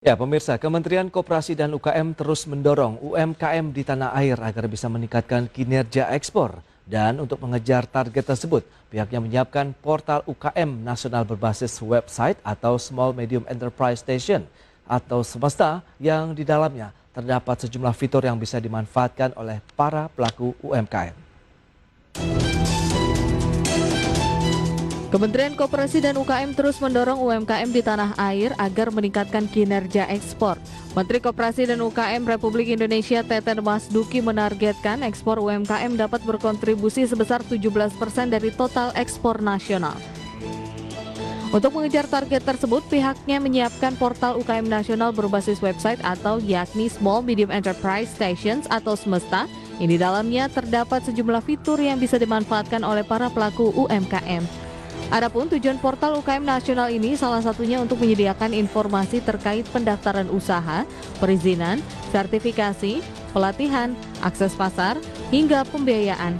Ya, pemirsa, Kementerian Koperasi dan UKM terus mendorong UMKM di tanah air agar bisa meningkatkan kinerja ekspor. Dan untuk mengejar target tersebut, pihaknya menyiapkan portal UKM nasional berbasis website atau Small Medium Enterprise Station atau Semesta yang di dalamnya terdapat sejumlah fitur yang bisa dimanfaatkan oleh para pelaku UMKM. Kementerian Koperasi dan UKM terus mendorong UMKM di tanah air agar meningkatkan kinerja ekspor. Menteri Koperasi dan UKM Republik Indonesia Teten Mas Duki menargetkan ekspor UMKM dapat berkontribusi sebesar 17% dari total ekspor nasional. Untuk mengejar target tersebut, pihaknya menyiapkan portal UKM nasional berbasis website atau yakni Small Medium Enterprise Stations atau Semesta. Ini dalamnya terdapat sejumlah fitur yang bisa dimanfaatkan oleh para pelaku UMKM. Adapun tujuan portal UKM nasional ini salah satunya untuk menyediakan informasi terkait pendaftaran usaha, perizinan, sertifikasi, pelatihan, akses pasar, hingga pembiayaan.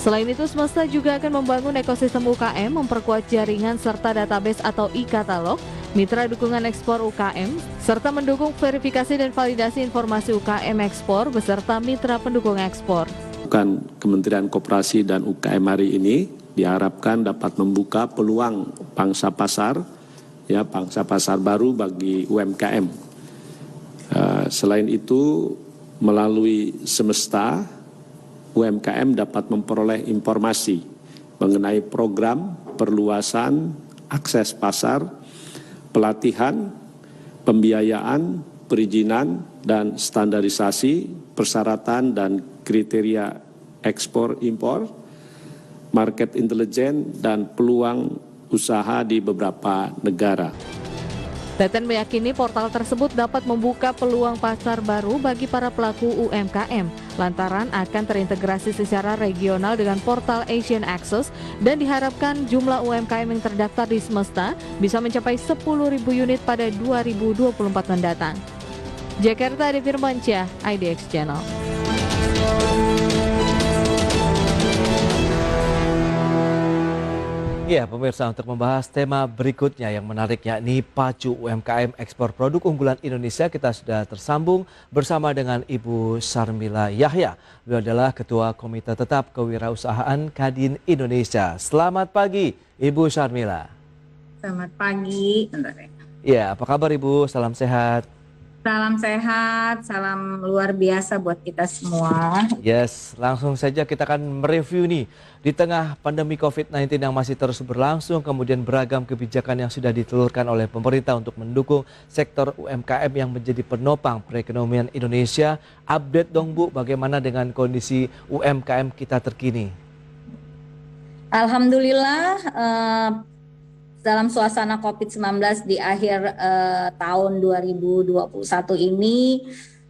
Selain itu, Semesta juga akan membangun ekosistem UKM, memperkuat jaringan serta database atau e-katalog, mitra dukungan ekspor UKM, serta mendukung verifikasi dan validasi informasi UKM ekspor beserta mitra pendukung ekspor. Kementerian Koperasi dan UKM hari ini diharapkan dapat membuka peluang pangsa pasar baru bagi UMKM. Selain itu, melalui Semesta, UMKM dapat memperoleh informasi mengenai program perluasan akses pasar, pelatihan, pembiayaan, perizinan, dan standarisasi persyaratan dan kriteria ekspor-impor, market intelligence, dan peluang usaha di beberapa negara. Teten meyakini portal tersebut dapat membuka peluang pasar baru bagi para pelaku UMKM, lantaran akan terintegrasi secara regional dengan portal Asian Access dan diharapkan jumlah UMKM yang terdaftar di Semesta bisa mencapai 10.000 unit pada 2024 mendatang. Jakarta, Adi Firmansyah, IDX Channel. Ya, pemirsa, untuk membahas tema berikutnya yang menarik yakni pacu UMKM ekspor produk unggulan Indonesia, kita sudah tersambung bersama dengan Ibu Sarmila Yahya. Beliau adalah Ketua Komite Tetap Kewirausahaan Kadin Indonesia. Selamat pagi, Ibu Sarmila. Selamat pagi. Ya, apa kabar Ibu? Salam sehat. Salam sehat, salam luar biasa buat kita semua. Yes, langsung saja kita akan mereview nih. Di tengah pandemi COVID-19 yang masih terus berlangsung, kemudian beragam kebijakan yang sudah ditelurkan oleh pemerintah untuk mendukung sektor UMKM yang menjadi penopang perekonomian Indonesia. Update dong Bu, bagaimana dengan kondisi UMKM kita terkini? Alhamdulillah, dalam suasana COVID-19 di akhir tahun 2021 ini,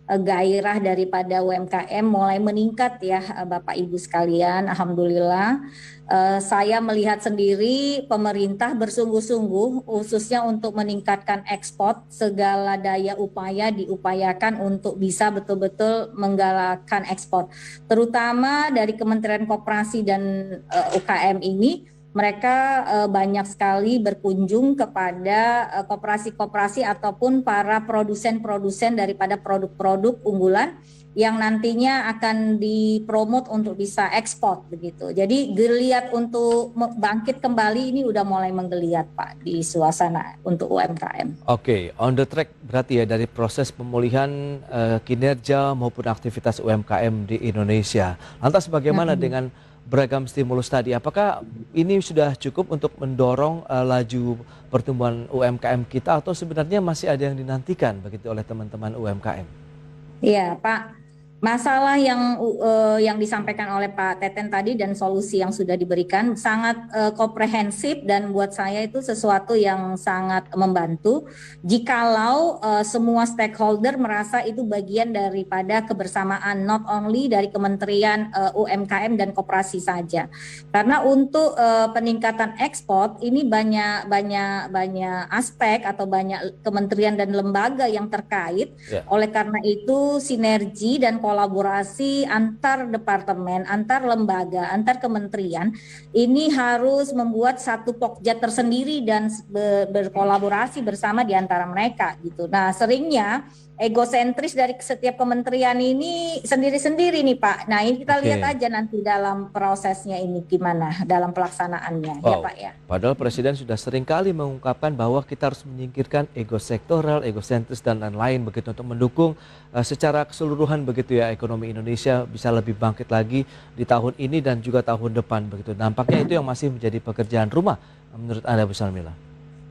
gairah daripada UMKM mulai meningkat ya Bapak Ibu sekalian. Alhamdulillah, saya melihat sendiri pemerintah bersungguh-sungguh khususnya untuk meningkatkan ekspor, segala daya upaya diupayakan untuk bisa betul-betul menggalakkan ekspor. Terutama dari Kementerian Koperasi dan UKM ini, mereka banyak sekali berkunjung kepada koperasi-koperasi ataupun para produsen-produsen daripada produk-produk unggulan yang nantinya akan dipromot untuk bisa ekspor begitu. Jadi geliat untuk bangkit kembali ini udah mulai menggeliat Pak di suasana untuk UMKM. Oke, on the track berarti ya dari proses pemulihan kinerja maupun aktivitas UMKM di Indonesia. Lantas bagaimana dengan beragam stimulus tadi? Apakah ini sudah cukup untuk mendorong laju pertumbuhan UMKM kita atau sebenarnya masih ada yang dinantikan begitu oleh teman-teman UMKM? Iya Pak, masalah yang disampaikan oleh Pak Teten tadi dan solusi yang sudah diberikan sangat komprehensif dan buat saya itu sesuatu yang sangat membantu jikalau semua stakeholder merasa itu bagian daripada kebersamaan not only dari Kementerian UMKM dan Koperasi saja. Karena untuk peningkatan ekspor ini banyak aspek atau banyak kementerian dan lembaga yang terkait. Oleh karena itu sinergi dan berkolaborasi antar departemen, antar lembaga, antar kementerian. Ini harus membuat satu pokja tersendiri dan berkolaborasi bersama di antara mereka gitu. Nah, seringnya egosentris dari setiap kementerian ini sendiri-sendiri nih Pak. Nah, ini kita lihat aja nanti dalam prosesnya ini gimana dalam pelaksanaannya ya Pak ya. Padahal Presiden sudah sering kali mengungkapkan bahwa kita harus menyingkirkan ego sektoral, egosentris dan lain-lain begitu untuk mendukung secara keseluruhan begitu ya ekonomi Indonesia bisa lebih bangkit lagi di tahun ini dan juga tahun depan begitu. Nampaknya itu yang masih menjadi pekerjaan rumah menurut Anda Bu Sarmila.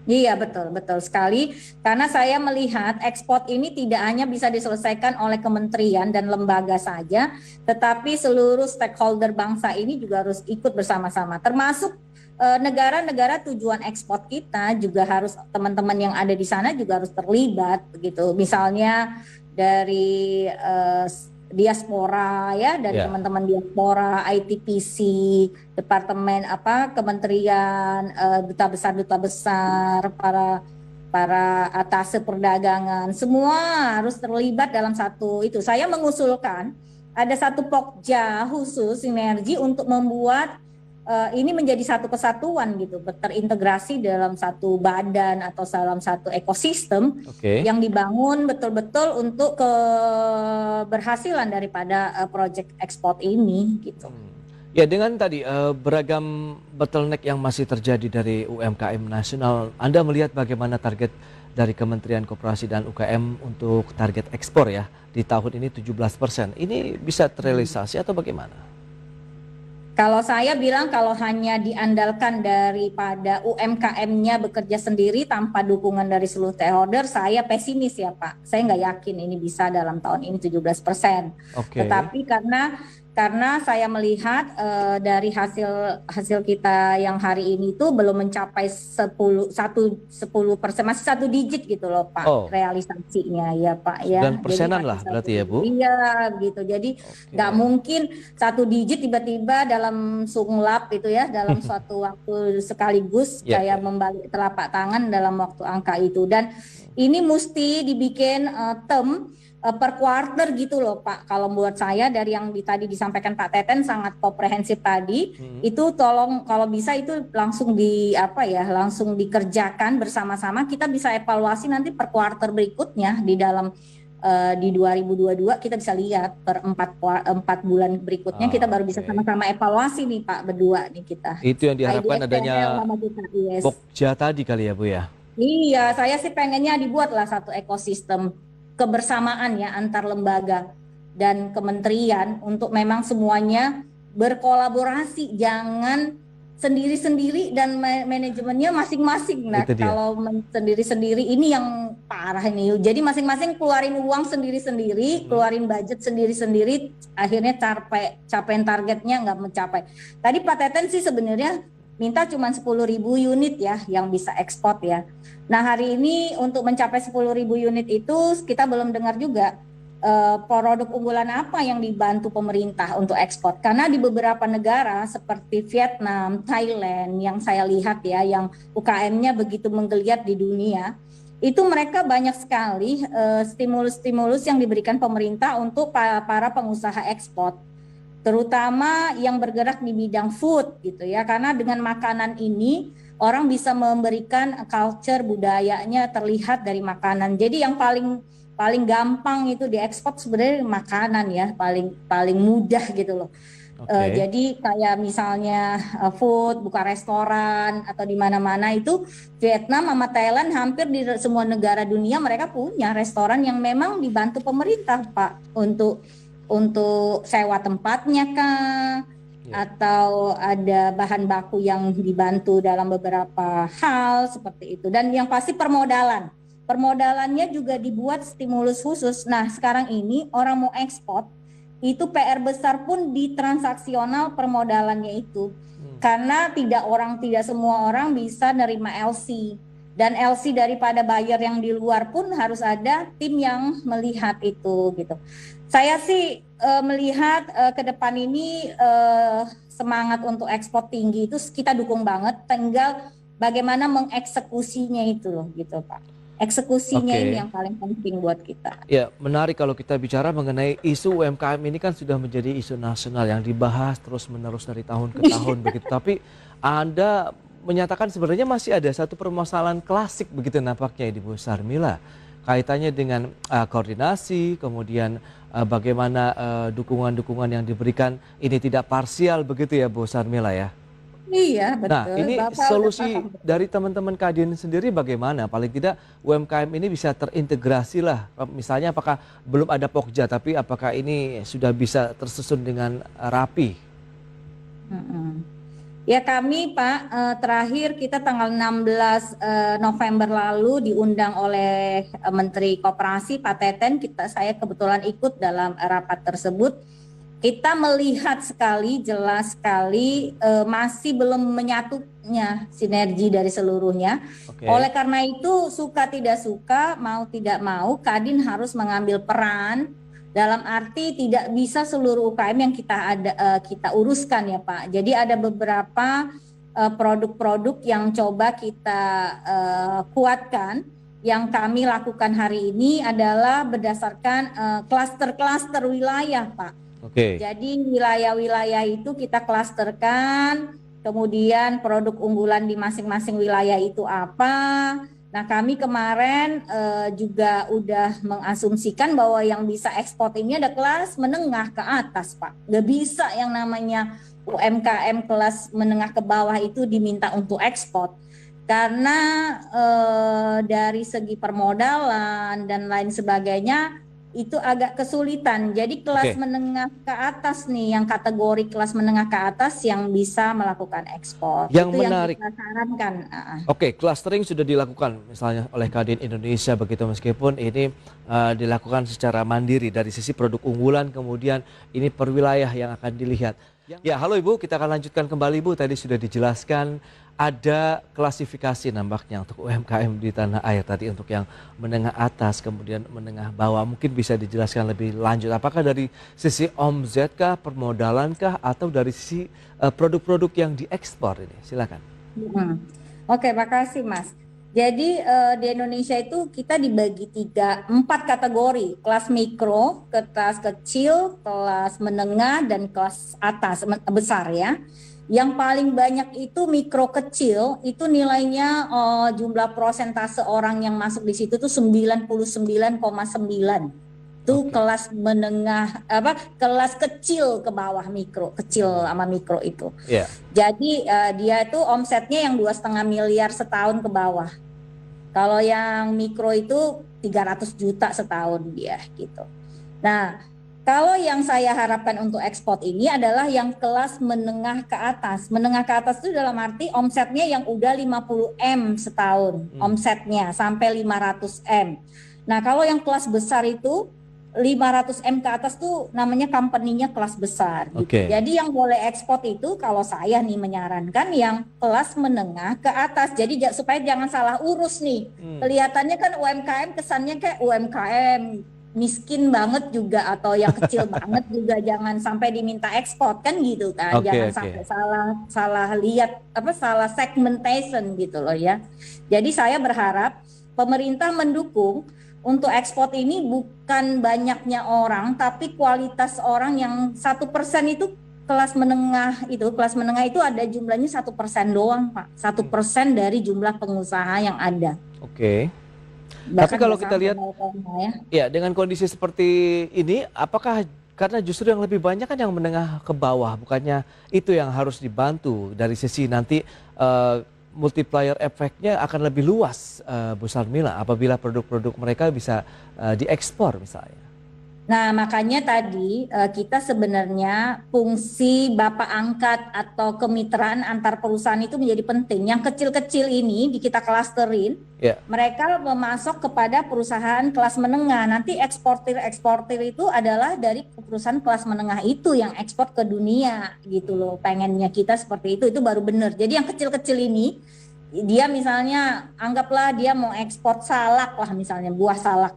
Iya betul sekali karena saya melihat ekspor ini tidak hanya bisa diselesaikan oleh kementerian dan lembaga saja, tetapi seluruh stakeholder bangsa ini juga harus ikut bersama-sama, termasuk negara-negara tujuan ekspor kita juga harus teman-teman yang ada di sana juga harus terlibat begitu, misalnya dari diaspora ya dari teman-teman diaspora, ITPC, departemen kementerian, duta besar, para atase perdagangan, semua harus terlibat dalam satu itu. Saya mengusulkan ada satu pokja khusus sinergi untuk membuat ini menjadi satu kesatuan gitu, terintegrasi dalam satu badan atau dalam satu ekosistem yang dibangun betul-betul untuk keberhasilan daripada proyek ekspor ini gitu. Ya dengan tadi beragam bottleneck yang masih terjadi dari UMKM nasional, Anda melihat bagaimana target dari Kementerian Koperasi dan UKM untuk target ekspor ya di tahun ini 17%. Ini bisa terrealisasi atau bagaimana? Kalau saya bilang kalau hanya diandalkan daripada UMKM-nya bekerja sendiri tanpa dukungan dari seluruh stakeholder, saya pesimis ya Pak. Saya nggak yakin ini bisa dalam tahun ini 17%. Tetapi karena saya melihat dari hasil kita yang hari ini itu belum mencapai 10%, masih 1 digit gitu loh Pak realisasinya ya Pak ya. 9%-an lah berarti ya Bu? Iya gitu. Jadi nggak mungkin 1 digit tiba-tiba dalam sunglap itu ya dalam suatu waktu sekaligus kayak membalik telapak tangan dalam waktu angka itu, dan ini mesti dibikin term per quarter gitu loh Pak. Kalau buat saya dari yang tadi disampaikan Pak Teten sangat komprehensif tadi, itu tolong kalau bisa itu langsung langsung dikerjakan bersama-sama. Kita bisa evaluasi nanti per quarter berikutnya di dalam di 2022 kita bisa lihat per 4 bulan berikutnya kita baru bisa sama-sama evaluasi nih Pak berdua nih kita. Itu yang diharapkan adanya pokja tadi kali ya Bu ya? Iya, saya sih pengennya dibuatlah satu ekosistem kebersamaan ya antar lembaga dan kementerian untuk memang semuanya berkolaborasi, jangan sendiri-sendiri dan manajemennya masing-masing. Nah, kalau sendiri-sendiri ini yang parah ini. Jadi masing-masing keluarin uang sendiri-sendiri, keluarin budget sendiri-sendiri, akhirnya capaian targetnya nggak mencapai. Tadi Pak Teten sih sebenarnya minta cuma 10.000 unit ya yang bisa ekspor ya. Nah hari ini untuk mencapai 10.000 unit itu kita belum dengar juga produk unggulan apa yang dibantu pemerintah untuk ekspor. Karena di beberapa negara seperti Vietnam, Thailand yang saya lihat ya yang UKM-nya begitu menggeliat di dunia, itu mereka banyak sekali stimulus-stimulus yang diberikan pemerintah untuk para pengusaha ekspor, terutama yang bergerak di bidang food gitu ya, karena dengan makanan ini orang bisa memberikan culture budayanya terlihat dari makanan. Jadi yang paling gampang itu diekspor sebenarnya makanan ya, paling mudah gitu loh. Jadi kayak misalnya food, buka restoran atau di mana-mana itu Vietnam sama Thailand hampir di semua negara dunia mereka punya restoran yang memang dibantu pemerintah Pak untuk sewa tempatnya kah, atau ada bahan baku yang dibantu dalam beberapa hal seperti itu. Dan yang pasti permodalannya juga dibuat stimulus khusus. Nah sekarang ini orang mau ekspor itu PR besar pun di transaksional permodalannya itu, karena tidak semua orang bisa nerima LC. Dan LC daripada buyer yang di luar pun harus ada tim yang melihat itu gitu. Saya sih melihat ke depan ini semangat untuk ekspor tinggi itu kita dukung banget, tinggal bagaimana mengeksekusinya itu loh gitu Pak. Eksekusinya Oke. ini yang paling penting buat kita. Ya, menarik kalau kita bicara mengenai isu UMKM ini kan sudah menjadi isu nasional yang dibahas terus-menerus dari tahun ke tahun begitu. Tapi Anda menyatakan sebenarnya masih ada satu permasalahan klasik begitu nampaknya di Bu Sarmila. Kaitannya dengan koordinasi, kemudian bagaimana dukungan-dukungan yang diberikan ini tidak parsial begitu ya Bu Sarmila ya. Iya, Nah, betul. ini Bapak udah solusi paham. dari teman-teman Kadin sendiri bagaimana? Paling tidak UMKM ini bisa terintegrasi lah. Misalnya apakah belum ada Pokja, tapi apakah ini sudah bisa tersusun dengan rapi? Mm-mm. Ya kami Pak, terakhir kita tanggal 16 November lalu diundang oleh Menteri Koperasi Pak Teten, saya kebetulan ikut dalam rapat tersebut. Kita melihat sekali, jelas sekali masih belum menyatunya sinergi dari seluruhnya. Oke. Oleh karena itu suka tidak suka, mau tidak mau Kadin harus mengambil peran dalam arti tidak bisa seluruh UKM yang kita uruskan ya Pak. Jadi ada beberapa produk-produk yang coba kita kuatkan. Yang kami lakukan hari ini adalah berdasarkan klaster-klaster wilayah Pak. Oke. Jadi wilayah-wilayah itu kita klasterkan, kemudian produk unggulan di masing-masing wilayah itu apa. Nah kami kemarin juga udah mengasumsikan bahwa yang bisa ekspor ini ada kelas menengah ke atas Pak. Nggak bisa yang namanya UMKM kelas menengah ke bawah itu diminta untuk ekspor. Karena dari segi permodalan dan lain sebagainya itu agak kesulitan. Jadi kelas menengah ke atas nih, yang kategori kelas menengah ke atas yang bisa melakukan ekspor. Yang itu menarik. yang kita sarankan. Oke, clustering sudah dilakukan misalnya oleh Kadin Indonesia begitu, meskipun ini dilakukan secara mandiri dari sisi produk unggulan, kemudian ini per wilayah yang akan dilihat. Ya, halo Ibu, kita akan lanjutkan kembali Ibu. Tadi sudah dijelaskan ada klasifikasi nampaknya untuk UMKM di tanah air tadi, untuk yang menengah atas kemudian menengah bawah. Mungkin bisa dijelaskan lebih lanjut, apakah dari sisi omzet kah, permodalan kah, atau dari sisi produk-produk yang diekspor ini? Silakan. Oke, makasih Mas. Jadi di Indonesia itu kita dibagi 4 kategori, kelas mikro, kelas kecil, kelas menengah, dan kelas atas besar ya. Yang paling banyak itu mikro kecil, itu nilainya jumlah prosentase orang yang masuk di situ tuh 99,9. Itu kelas menengah kelas kecil ke bawah, mikro, kecil sama mikro itu. Yeah. Jadi dia itu omsetnya yang 2,5 miliar setahun ke bawah. Kalau yang mikro itu 300 juta setahun dia gitu. Nah, kalau yang saya harapkan untuk ekspor ini adalah yang kelas menengah ke atas. Menengah ke atas itu dalam arti omsetnya yang udah 50 M setahun, omsetnya sampai 500 M. Nah, kalau yang kelas besar itu 500 M ke atas tuh namanya company-nya kelas besar gitu. Jadi yang boleh ekspor itu kalau saya nih menyarankan yang kelas menengah ke atas. Jadi supaya jangan salah urus nih. Kelihatannya kan UMKM kesannya kayak UMKM miskin banget juga atau yang kecil banget juga, jangan sampai diminta ekspor kan gitu kan. Jangan sampai salah lihat salah segmentation gitu loh ya. Jadi saya berharap pemerintah mendukung untuk ekspor ini bukan banyaknya orang tapi kualitas orang yang 1% itu kelas menengah itu. Kelas menengah itu ada jumlahnya 1% doang Pak. 1% dari jumlah pengusaha yang ada. Tapi kalau kita lihat ya dengan kondisi seperti ini, apakah karena justru yang lebih banyak kan yang menengah ke bawah, bukannya itu yang harus dibantu dari sisi nanti multiplier efeknya akan lebih luas, Bu Sarmila, apabila produk-produk mereka bisa diekspor misalnya? Nah makanya tadi kita sebenarnya fungsi bapak angkat atau kemitraan antar perusahaan itu menjadi penting. Yang kecil-kecil ini kita klasterin, mereka memasok kepada perusahaan kelas menengah. Nanti eksportir itu adalah dari perusahaan kelas menengah itu yang ekspor ke dunia gitu loh. Pengennya kita seperti itu baru benar. Jadi yang kecil-kecil ini dia misalnya anggaplah dia mau ekspor salak lah, misalnya buah salak.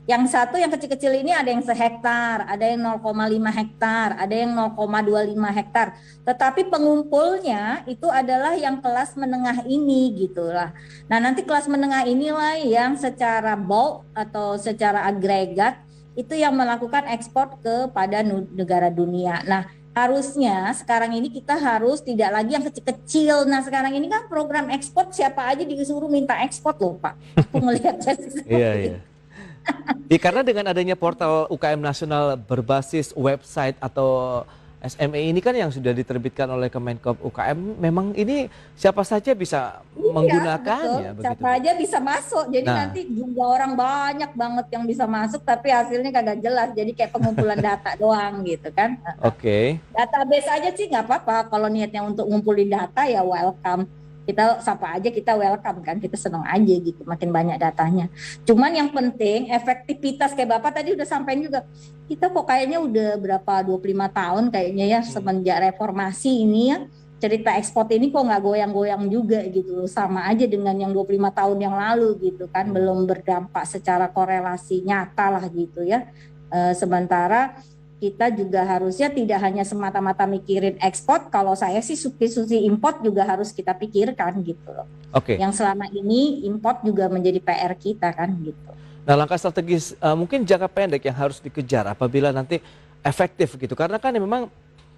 Yang satu yang kecil-kecil ini ada yang sehektar, ada yang 0,5 hektar, ada yang 0,25 hektar. Tetapi pengumpulnya itu adalah yang kelas menengah ini gitulah. Nah, nanti kelas menengah inilah yang secara bulk atau secara agregat itu yang melakukan ekspor kepada negara dunia. Nah, harusnya sekarang ini kita harus tidak lagi yang kecil-kecil. Nah, sekarang ini kan program ekspor siapa aja disuruh minta ekspor loh, Pak. Aku melihatnya seperti Iya, itu. iya. Ya, karena dengan adanya portal UKM nasional berbasis website atau SME ini kan yang sudah diterbitkan oleh Kemenkop UKM, memang ini siapa saja bisa Iya, betul. menggunakannya begitu, Siapa Bu. aja bisa masuk. Jadi Nah, nanti jumlah orang banyak banget yang bisa masuk, tapi hasilnya kagak jelas. Jadi kayak pengumpulan data doang gitu kan. oke. Database aja sih nggak apa-apa. Kalau niatnya untuk ngumpulin data ya welcome. Kita sapa aja, kita welcome kan. Kita senang aja gitu, makin banyak datanya. Cuman yang penting efektivitas, kayak Bapak tadi udah sampaikan juga. Kita kok kayaknya udah berapa 25 tahun kayaknya ya semenjak reformasi ini ya. Cerita ekspor ini kok nggak goyang-goyang juga gitu loh. Sama aja dengan yang 25 tahun yang lalu gitu kan. Belum berdampak secara korelasi nyata lah gitu ya. Sementara kita juga harusnya tidak hanya semata-mata mikirin ekspor. Kalau saya sih substitusi import juga harus kita pikirkan gitu loh. Oke. Yang selama ini import juga menjadi PR kita kan gitu. Nah, langkah strategis mungkin jangka pendek yang harus dikejar apabila nanti efektif gitu. Karena kan memang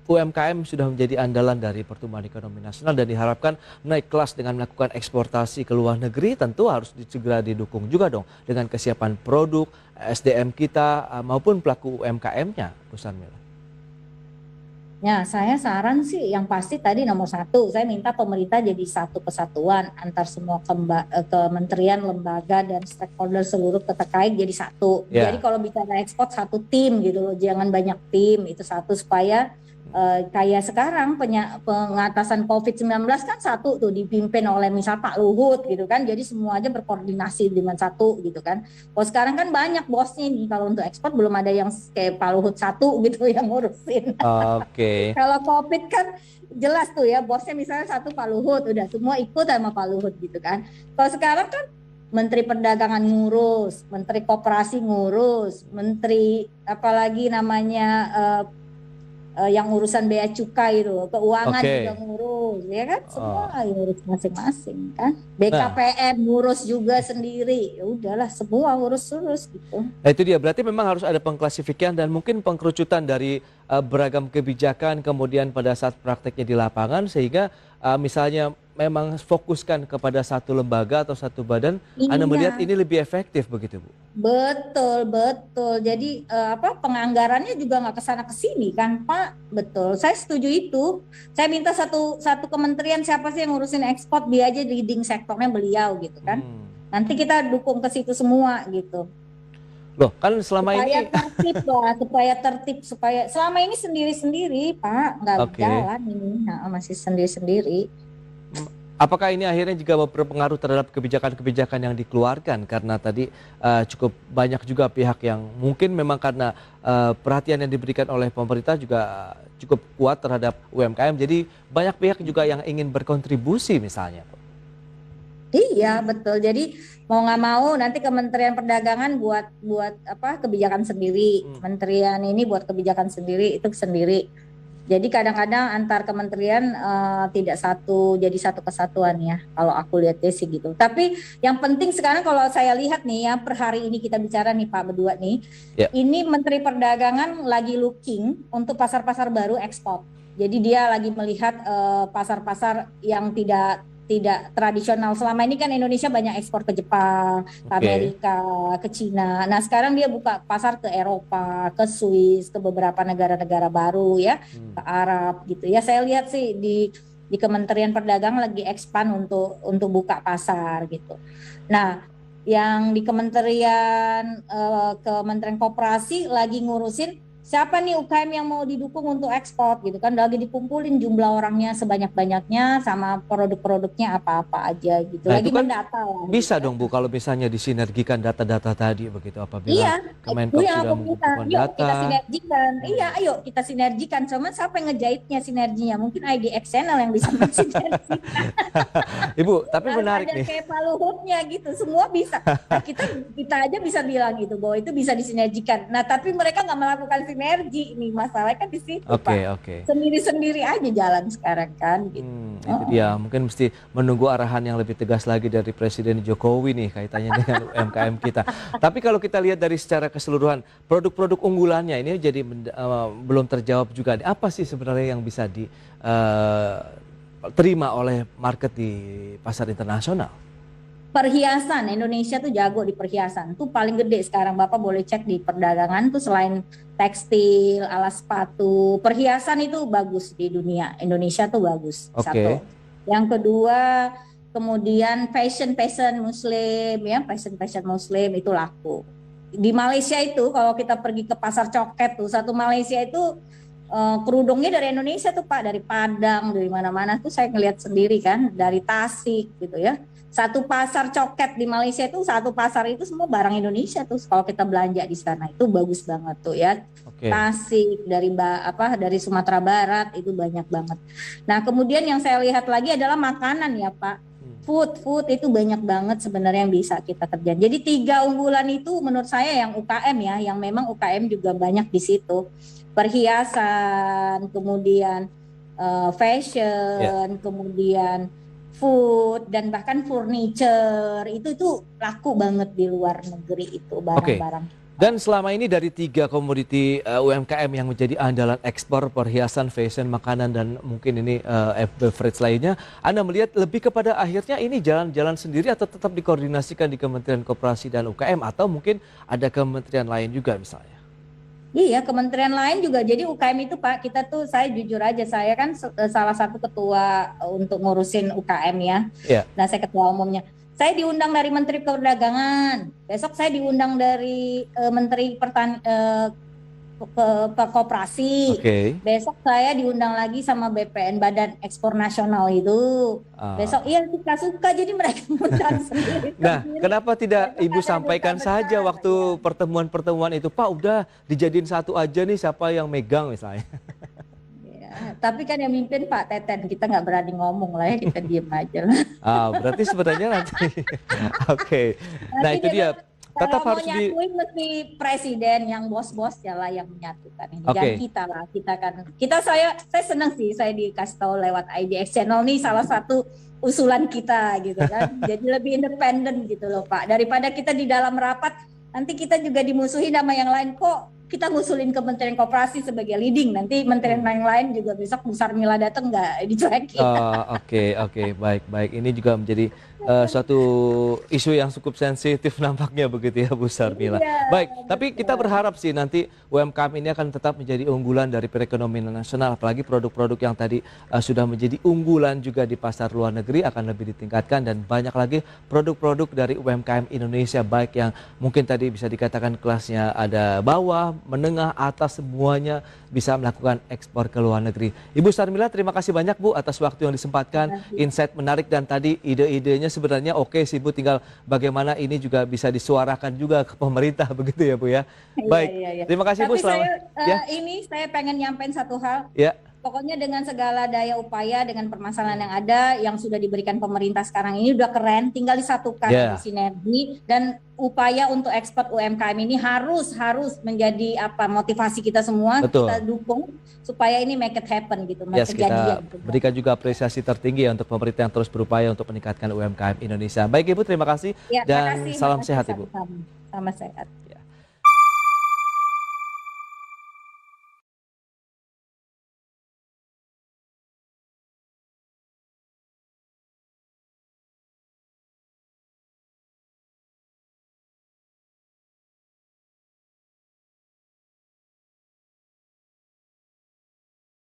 UMKM sudah menjadi andalan dari pertumbuhan ekonomi nasional dan diharapkan naik kelas dengan melakukan eksportasi ke luar negeri, tentu harus segera didukung juga dong dengan kesiapan produk, SDM kita maupun pelaku UMKM-nya, Bu Sarmila. Ya, saya saran sih yang pasti tadi nomor satu, saya minta pemerintah jadi satu kesatuan antar semua kementerian, lembaga, dan stakeholder seluruh terkait jadi satu. Ya. Jadi kalau bicara ekspor satu tim gitu loh, jangan banyak tim, itu satu supaya kayak sekarang pengatasan COVID-19 kan satu tuh dipimpin oleh misal Pak Luhut gitu kan, jadi semua aja berkoordinasi dengan satu gitu kan. Kalau sekarang kan banyak bosnya nih, kalau untuk ekspor belum ada yang kayak Pak Luhut satu gitu yang ngurusin. Oke. Kalau COVID kan jelas tuh ya, bosnya misalnya satu Pak Luhut, udah semua ikut sama Pak Luhut gitu kan. Kalau sekarang kan Menteri Perdagangan ngurus, Menteri Koperasi ngurus, Menteri apalagi namanya yang urusan bea cukai itu, keuangan juga ngurus, ya kan, semua ngurus masing-masing kan. BKPM ngurus juga sendiri, ya udahlah semua ngurus-ngurus gitu. Nah itu dia, berarti memang harus ada pengklasifikan dan mungkin pengkerucutan dari beragam kebijakan kemudian pada saat prakteknya di lapangan sehingga misalnya memang fokuskan kepada satu lembaga atau satu badan, Anda melihat ini lebih efektif begitu, Bu? Betul, betul. Jadi penganggarannya juga nggak kesana kesini kan, Pak. Betul. Saya setuju itu. Saya minta satu kementerian siapa sih yang ngurusin ekspor, dia aja leading sektornya beliau gitu kan. Nanti kita dukung ke situ semua gitu. Loh, kan selama supaya ini tertib lah, supaya selama ini sendiri-sendiri, Pak, nggak jalan ini, masih sendiri-sendiri. Apakah ini akhirnya juga berpengaruh terhadap kebijakan-kebijakan yang dikeluarkan karena tadi cukup banyak juga pihak yang mungkin memang karena perhatian yang diberikan oleh pemerintah juga cukup kuat terhadap UMKM, jadi banyak pihak juga yang ingin berkontribusi misalnya. Iya betul. Jadi mau nggak mau nanti Kementerian Perdagangan buat kebijakan sendiri, Kementerian ini buat kebijakan sendiri, itu sendiri. Jadi kadang-kadang antar kementerian tidak jadi satu kesatuan ya, kalau aku lihatnya sih gitu. Tapi yang penting sekarang kalau saya lihat nih ya, per hari ini kita bicara nih Pak berdua nih, ini Menteri Perdagangan lagi looking untuk pasar-pasar baru ekspor. Jadi dia lagi melihat pasar-pasar yang tidak tradisional. Selama ini kan Indonesia banyak ekspor ke Jepang, ke Amerika, ke Cina. Nah sekarang dia buka pasar ke Eropa, ke Swiss, ke beberapa negara-negara baru ya, ke Arab gitu ya. Saya lihat sih di Kementerian Perdagangan lagi expand untuk buka pasar gitu. Nah yang di Kementerian Koperasi lagi ngurusin siapa nih UKM yang mau didukung untuk ekspor gitu kan, lagi dikumpulin jumlah orangnya sebanyak-banyaknya sama produk-produknya apa-apa aja gitu, Nah, lagi itu kan mendata lah bisa gitu. dong Bu kalau misalnya disinergikan data-data tadi begitu apabila Iya, itu Kemenkop yang sudah aku minta. mengumpulkan Yuk data. kita sinergikan. Iya, Hmm. ayo kita sinergikan. Cuman siapa yang ngejahitnya sinerginya? Mungkin IDX Channel yang bisa mensinergikan. Ibu, tapi Harus menarik ada nih. kayak Pak Luhutnya gitu. Semua bisa. Nah, kita aja bisa bilang gitu bahwa itu bisa disinergikan. Nah, tapi mereka nggak melakukan sinergi. Nih masalahnya kan di situ, Oke, Pak. oke. Sendiri-sendiri aja jalan sekarang kan gitu. Itu dia. Mungkin mesti menunggu arahan yang lebih tegas lagi dari Presiden Jokowi nih kaitannya dengan UMKM kita. Tapi kalau kita lihat dari secara keseluruhan, produk-produk unggulannya ini jadi belum terjawab juga. Apa sih sebenarnya yang bisa diterima oleh market di pasar internasional? Perhiasan, Indonesia tuh jago di perhiasan. Tuh paling gede sekarang, Bapak boleh cek di perdagangan tuh, selain tekstil, alas sepatu, perhiasan itu bagus di dunia. Indonesia tuh bagus. Oke. Satu. Yang kedua, kemudian fashion muslim ya, fashion muslim itu laku. Di Malaysia itu kalau kita pergi ke pasar coket tuh, satu Malaysia itu kerudungnya dari Indonesia tuh Pak, dari Padang, dari mana-mana tuh saya ngeliat sendiri kan, dari Tasik gitu ya. Satu pasar coket di Malaysia itu, satu pasar itu semua barang Indonesia tuh, kalau kita belanja di sana itu bagus banget tuh ya. Oke. Tasik dari Sumatera Barat itu banyak banget. Nah, kemudian yang saya lihat lagi adalah makanan ya Pak. Food itu banyak banget sebenarnya yang bisa kita kerjain. Jadi 3 unggulan itu menurut saya yang UKM ya, yang memang UKM juga banyak di situ. Perhiasan, kemudian fashion, kemudian food, dan bahkan furniture itu laku banget di luar negeri itu barang-barang. Dan selama ini dari 3 komoditi UMKM yang menjadi andalan ekspor, perhiasan, fashion, makanan, dan mungkin ini beverage lainnya, Anda melihat lebih kepada akhirnya ini jalan-jalan sendiri atau tetap dikoordinasikan di Kementerian Koperasi dan UKM, atau mungkin ada kementerian lain juga misalnya? Iya, kementerian lain juga. Jadi UKM itu Pak, kita tuh, saya jujur aja, saya kan salah satu ketua untuk ngurusin UKM ya. Iya. Nah, saya ketua umumnya. Saya diundang dari Menteri Perdagangan. Besok saya diundang dari Menteri Koperasi. Besok saya diundang lagi sama BPN, Badan Ekspor Nasional itu. Besok iya suka-suka, jadi mereka undang sendiri. Nah, kenapa tidak Ibu sampaikan saja waktu pertemuan-pertemuan itu, Pak, udah dijadiin satu aja nih, siapa yang megang misalnya? Tapi kan yang mimpin Pak Teten, kita nggak berani ngomong lah ya, kita diem aja lah. Berarti sebenarnya nanti, oke. Nah itu dia, tetap harus nyatuin mesti presiden yang bos-bos ya lah yang menyatukan ini. Jangan kita lah, saya senang sih, saya dikasih tahu lewat IDX Channel nih salah satu usulan kita gitu kan. Jadi lebih independen gitu loh Pak, daripada kita di dalam rapat nanti kita juga dimusuhin sama yang lain. Kok kita ngusulin Kementerian Koperasi sebagai leading, nanti kementerian yang lain juga besok Bu Sarmila datang nggak dicuekin. Oke, baik. Ini juga menjadi suatu isu yang cukup sensitif nampaknya begitu ya Bu Sarmila. Baik, tapi kita berharap sih nanti UMKM ini akan tetap menjadi unggulan dari perekonomian nasional, apalagi produk-produk yang tadi sudah menjadi unggulan juga di pasar luar negeri akan lebih ditingkatkan, dan banyak lagi produk-produk dari UMKM Indonesia, baik yang mungkin tadi bisa dikatakan kelasnya ada bawah, menengah, atas, semuanya bisa melakukan ekspor ke luar negeri. Ibu Sarmila, terima kasih banyak Bu atas waktu yang disempatkan, insight menarik, dan tadi ide-idenya sebenarnya oke sih Bu, tinggal bagaimana ini juga bisa disuarakan juga ke pemerintah begitu ya Bu ya. Baik, terima kasih Bu. Saya pengen nyampein satu hal. Ya. Pokoknya dengan segala daya upaya, dengan permasalahan yang ada, yang sudah diberikan pemerintah sekarang ini udah keren, tinggal disatukan di sinergi, dan upaya untuk ekspor UMKM ini harus menjadi motivasi kita semua. Kita dukung supaya ini make it happen gitu, kita berikan juga apresiasi tertinggi ya untuk pemerintah yang terus berupaya untuk meningkatkan UMKM Indonesia. Baik Ibu, terima kasih dan salam sehat Ibu. Sama sehat.